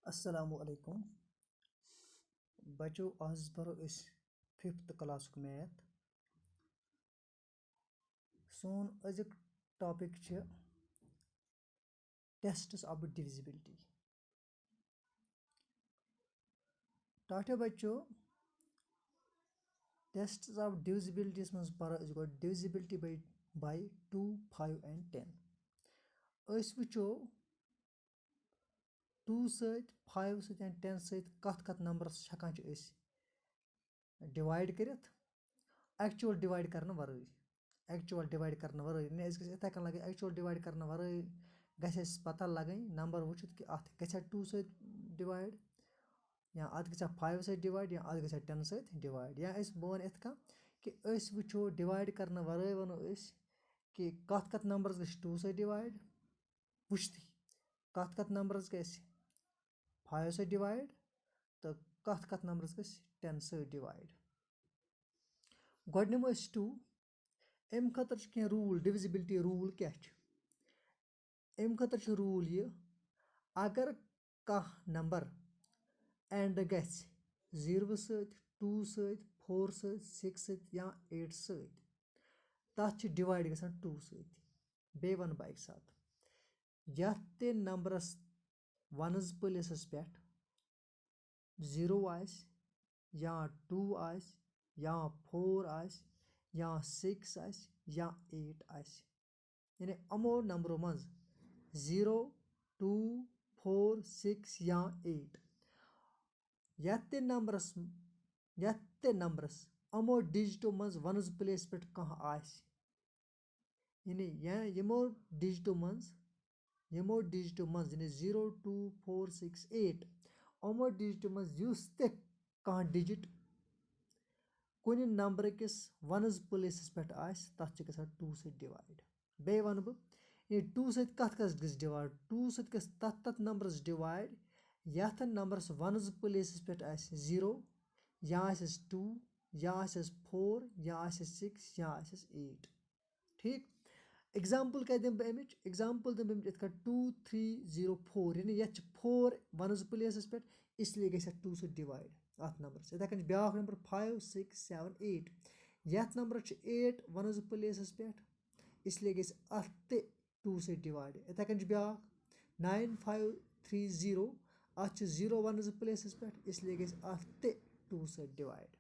अस्सलामु अलैकुम बच्चों आज पढ़ो इस 5th क्लास मैथ सोन अजुक टॉपिक छ टेस्ट्स ऑफ डिविजिबिलिटी। टाठे बच्चों टेस्ट्स ऑफ डिविजिबिलिटी मज पढ़ो डिविजिबिलिटी बाय 2, 5 and 10 वो 2 सत 5 सत 10 सत कत नंबरस हेकान डिवाइड कर एक्चुअल डिवाइड करने वरई इथे कन लगे एक्चुअल डिवाइड करने वरई गस पता लगन नंबर वुचित कि अत गछा 2 सत डिवाइड या अत गछा 5 सत डिवाइड या अत गछा 10 सत डिवाइड या बह वन इत कि वो डिवाइड करने वरई वनो कि कत नंबरस गछ 2 सत डिवाइड वुचती कत नंबरस गछ 5 सत डिवाइड तो कत नंबरस गछ 10 सत डिवाइड गोड निमो 2 अम खतर कह रूल डिविजिबिलिटी रूल क्या अम खतर रूल ये अगर कह नंबर एंड गछ 0 सत 2 सत 4 सत 6 सत या 8 सत तथ डिवाइड गसान 2 सत बे वन बह एक साथ यथ ते नंबरस वनज प्लेसस पे 0 आस या 2 आस या 4 आस या 6 आस या 8 आस यानी अमो नंबरों मज 0, 2, 4, 6 या 8 यथ ते नंबरस अमो डिजिटो मज वनज प्लेस पे कह आस यानी यमो डिजिटो मज यानी 0, 2, 4, 6, 8 अमो डिजिटो मज युस ते कह डिजिट कुन नंबर किस वनज प्लेसस पे तथ गसान 2 सत डिवाइड बे वन बह 2 सत कत गस डिवाइड 2 सत गस तथ नंबरस डिवाइड यथ नंबरस वनज प्लेसस पे 0 या 2 या 4 या 6 या 8 ठीक एग्जाम्पल क्या दिम अमिच एग्जाम्पल दिम इत 2, 3, 0, 4 यानी ये 4 वनज प्लेसस पे इसलिए गई 2 सत डिवाइड अत नंबर इथे कन ब्या नंबर 5, 6, 7, 8 यथ नंबर 8 वनज प्लेसस पे इसलिए गई अत 2 सत डिवाइड इथे कन ब्या 9, 5, 3, 0 अत 0 वनज प्लेसस पे इसलिए गई अत 2 सत डिवाइड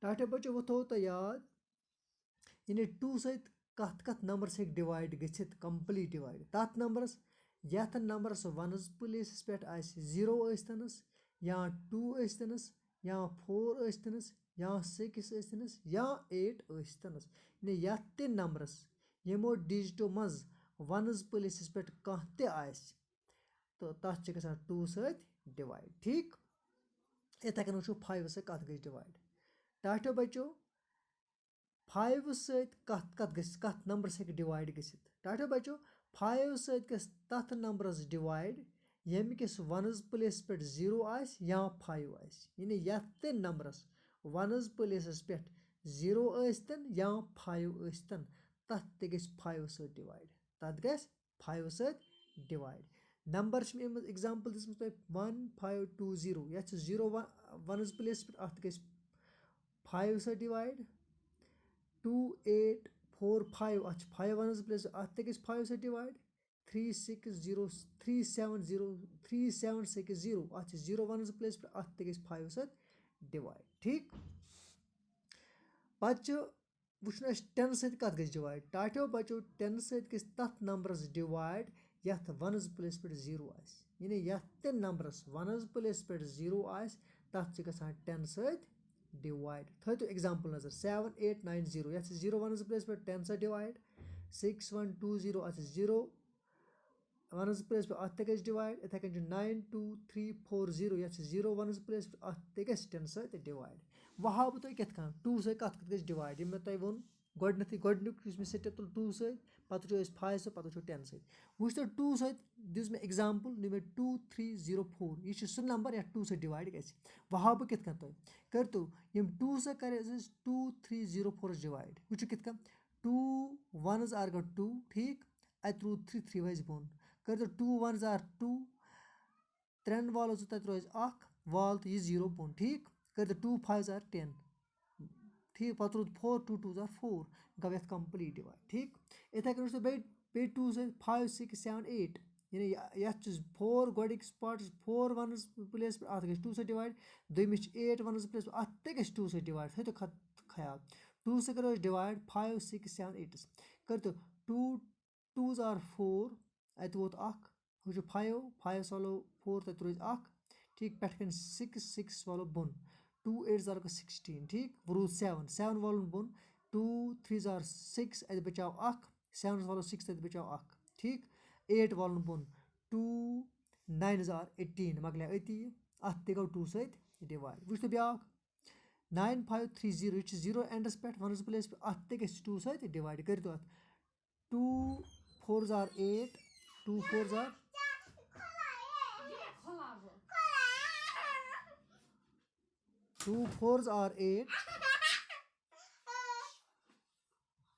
टाटे बच्चों वो थो तो याद यानी 2 सत कत नंबरस हेक डिवाइड गछित कंप्लीट डिवाइड तथ नंबरस यथ नंबरस वनज प्लेसस पे 0 स्तनस या 2 स्तनस या 4 स्तनस या 6 स्तनस या 8 स्तनस यानी यथ ते नंबरस यमो डिजिटो मज वनज प्लेसस पे कह ते तो तथ गसान 2 सत डिवाइड ठीक इथे कन वो 5 सत कत गई डिवाइड टाठो बच्चों 5 सत कत नंबरस हेक डिवाइड गसित टाठो बच्चों 5 सत गस तथ नंबरस डिवाइड यम किस वनज प्लेस पे 0 आस या 5 आस यानी यथ ते नंबरस वनज प्लेसस पे 0 स्तन या 5 स्तन तथ ते गस 5 सत डिवाइड तथ गस 5 सत डिवाइड नंबर एग्जाम्पल दिस 1, 5, 2, 0 यथ 0 वनज प्लेस पे अत गस 5 सत डिवाइड 2, 8, 4, 5 अत 5 वनज प्लेस अत ते गस 5 सत डिवाइड 3, 6, 0, 3, 7, 0, 3, 7, 6, 0 अत 0 वनज प्लेस पे अत ते गस 5 सत डिवाइड ठीक पच वुचन 10 सत कत गस डिवाइड टाठो बच्चों 10 सत गस तथ नंबरस डिवाइड यथ वनज प्लेस पे 0 आस यानी यथ ते नंबरस वनज प्लेस पे 0 आस तथ गसान 10 सत डिवाइड थो एग्जाम्पल नजर 7, 8, 9, 0 यथ 0 वनज प्लेस पे 10 सत डिवाइड 6, 1, 2, 0 अत 0 वनज प्लेस पे अत गस डिवाइड इथे कन 9, 2, 3, 4, 0 यथ 0 वनज प्लेस पे अत गस 10 सत डिवाइड वह हाव बह तुम कथ 2 सत कत गस डिवाइड यम तुम वो गोडनुक स्टेप तुल 2 सत पत 5 सत पत 10 सत वो तो 2 सत दिस मे एग्जाम्पल नी 2, 3, 0, 4 यह सह नंबर यथ 2 सत डिवाइड गस वह हाव बह कथ तुम करतु यम 2 सत कर 2, 3, 0, 4 डिवाइड वो कथ 2 वनज आर गो 2 ठीक अत रूद 3 वज बोन कर 2 1s are 2 3 वालों तक रोज अख वाल तो ये 0 बोन ठीक कर 2 5 आर 10 ठीक पत रूद 4 2 2 आर 4 गो ये कंप्लीट डिवाइड ठीक इथे कन बे 2 से 5 6 7 8 यानी ये 4 गोडिक स्पॉट 4 वनस प्लेस पे अत 2 से डिवाइड दोमिस 8 वनस प्लेस पे अत 2 से डिवाइड थो ख्याल 2 से करो डिवाइड 5 6 7 8 कर 2 2s आर 4 अत वोत अख हु 5 5 वालो 4 तक रोज अख ठीक पे 6 6 वालो बोन 2 8s आर 16 ठीक वो रूद 7 7 वालों बोन 2 3s आर 6 अत बचाओ अख 7 वालों 6 अत बचाओ अख ठीक 8 वालों बोन 2 9s आर 18 मकलिया अति अत ते गो 2 सत डिवाइड वुच तो ब्याक 9 5 3 0 यह 0 एंडस पे वनस प्लेस पे अत ते 2 सत डिवाइड कर दो 2 4s are 8 2 4s are 2 4s are 8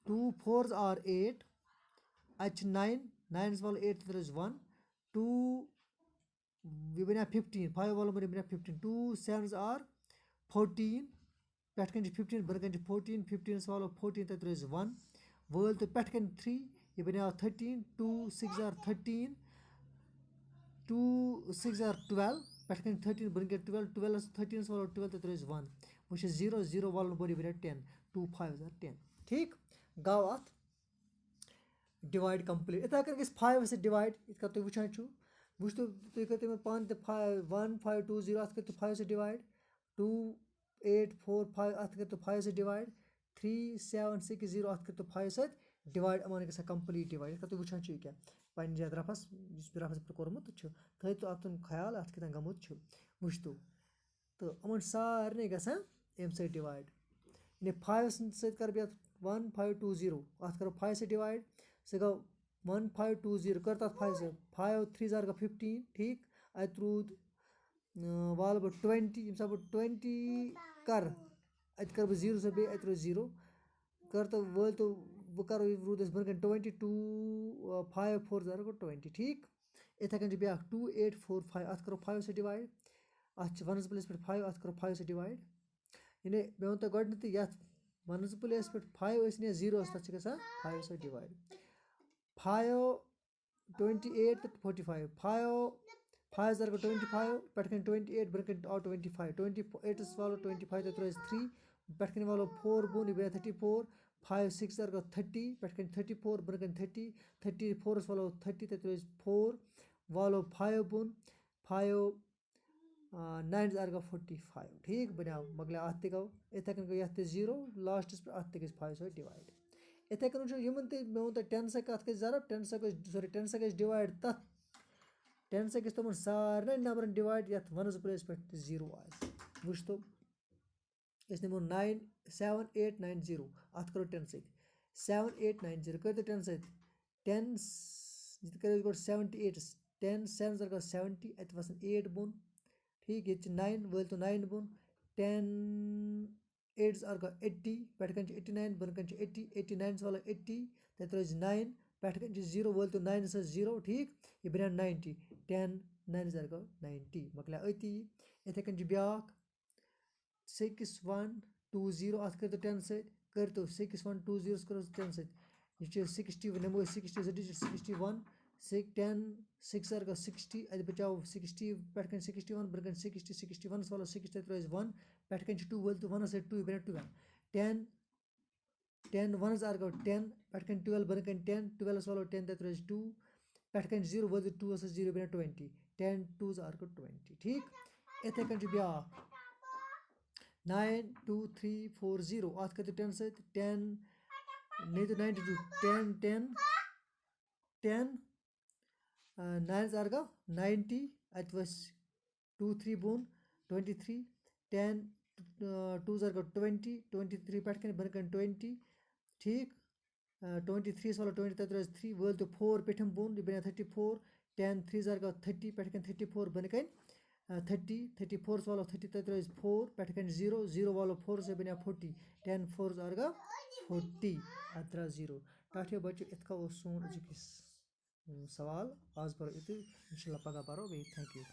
2 4s are 8 H 9 9 वाला 8 there is 1 2 we bana 15 5 वाला बना 15 2 7s are 14 पेट कन 15 बन कन 14 15 वाला 14 there is 1 वर्ल तो पेट कन 3 ये बना 13 2 6 are 13 2 6 are 12 पेट कन 13 बन कन 12 12 13 वाला 12 there is 1 which is 0 0 वाला बनी बना 10 2 5 are 10 ठीक गाव अत डिवाइड कंप्लीट इतना कर 5 से डिवाइड इतना तुम वुचान छु वुच तो तुम करते पान 1 5 2 0 अत कर 5 से डिवाइड 2 8 4 5 अत कर 5 से डिवाइड 3 7 6 0 अत कर 5 से डिवाइड अमान गसा कंप्लीट डिवाइड इतना तुम वुचान छु क्या पन जे रफस रफस पे कोरमुत छु थै तो अतन ख्याल अत कितन गमुत छु वुच तो अमन सारने गसा एम से डिवाइड ने 5 से कर बे 1 5 2 0 अत करो 5 से डिवाइड से गो 1 5 2 0 कर 5 से 5 3 जार 15 ठीक अत रूद वाल 20 यम सब 20 कर अत कर 0 से बे अत रूद 0 कर तो वल तो वो कर रूद बन 22 5 4 जार 20 ठीक इथे कन बे 2 8 4 5 अत करो 5 से डिवाइड अत वनस प्लेस पे 5 अत करो 5 से डिवाइड यानी मे वन तो गड ये वनस प्लेस पे 5 ने 0 तक गसा 5 से डिवाइड 5 28 45 5 5 जार 25 पेटकन 28 बरकन और 25 28 वालो 25 तो 3 पेटकन वालो 4 बोन बे 34 5 6 जार 30 पेटकन 34 बरकन 30 34 वालो 30 तो 4 वालो 5 बोन 5 9 जार 45 ठीक बनाओ मगला आते गो इथे कन गो यते 0 लास्ट पे आते गस 5 से डिवाइड इथे कन यमन ते मे वन 10 से कत जरब 10 से सॉरी 10 से डिवाइड तथ 10 से तुम सारे नंबर डिवाइड यथ वनस प्लेस पे 0 आस वुच तो इस निमो 9 7 8 9 0 अत करो 10 से 7 8 9 0 कर 10 से 10 जित कर गो 78 10 7 जर 70 अत वसन 8 बोन ठीक ये 9 वल तो 9 बोन 10 8 आर 80 पेट कन 89 बन कन 80 89 वाला 80 तत रोज 9 पेट कन 0 वल तो 9 से 0 ठीक ये बना 90 10 9 जार 90 मकला अति इथे कन ब्याक 6 1 2 0 अत कर 10 से कर तो 6 1 2 0 कर 10 से ये 60 नमो 60 61 6 10 6 आर 60 अत बचाओ 60 पेट कन 61 बन कन 60 61 वाला 6 तत रोज 1 पेट कन 2 वल तो 1 से 2 बना 12 10 10 1 आर 10 पेट कन 12 बन कन 10 12 वाला 10 तत रोज 2 पेट कन 0 वल 2 से 0 बना 20 10 2 आर 20 ठीक इथे कन ब्या 9 2 3 4 0 अत कर 10 से 10 नहीं तो 92 10 10 10 9 आर 90 अत वस 2 3 बोन 23 10 2 जार 20 23 पेट कन बन कन 20 ठीक 23 वाला 20 तत 3 वल तो 4 पेठम बोन बना 34 10 3 जार 30 पेट कन 34 बन कन 30 34 वाला 30 तत 4 पेट कन 0 0 वाला 4 से बना 40 10 4 जार 40 अत 0 टाठियो बच्चों इतका सोन अजुक सवाल आज पर इंशाल्लाह पगा पारो थैंक यू।